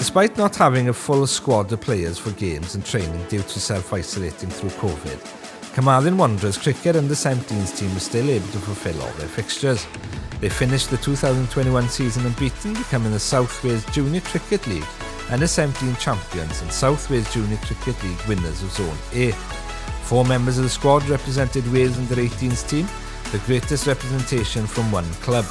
Despite not having a full squad of players for games and training due to self-isolating through COVID, Carmarthen Wanderers cricket under-17s team was still able to fulfil all their fixtures. They finished the 2021 season unbeaten, becoming the South Wales Junior Cricket League under-17 champions and South Wales Junior Cricket League winners of Zone A. 4 members of the squad represented Wales under-18s team, the greatest representation from one club.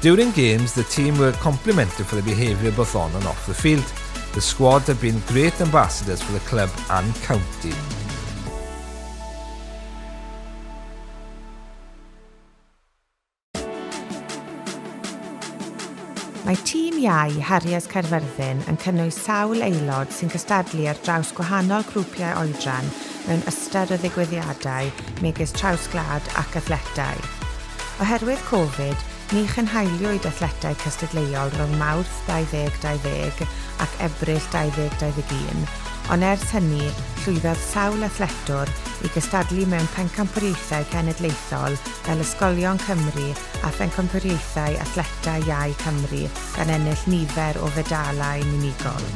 During games, the team were complimented for their behaviour both on and off the field. The squad have been great ambassadors for the club and county. Mae tîm iau Harriers Caerfyrddin yn cynnwys sawl aelod sy'n cystadlu ar draws gwahanol grwpiau oedran mewn ystod o ddigwyddiadau megis trawsglad ac athletau. Oherwydd Covid, ni chynhaeliwyd athletau cystadleuol rhwng Mawrth 2020 ac Ebrill 2021, ond ers hynny, llwyddodd sawl athletwr i gystadlu mewn pencampwriaethau cenedlaethol fel Ysgolion Cymru a phencampwriaethau athletau iau Cymru gan ennill nifer o fedalau unigol.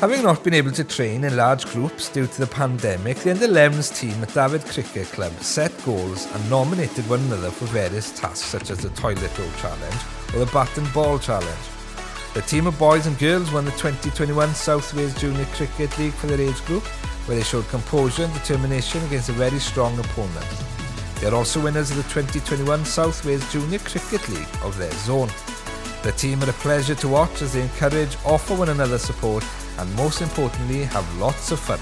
Having not been able to train in large groups due to the pandemic, the under-11s team at David Cricket Club set goals and nominated one another for various tasks such as the Toilet Roll Challenge or the Bat and Ball Challenge. The team of boys and girls won the 2021 South Wales Junior Cricket League for their age group, where they showed composure and determination against a very strong opponent. They are also winners of the 2021 South Wales Junior Cricket League of their zone. The team are a pleasure to watch as they encourage, offer one another support and most importantly have lots of fun.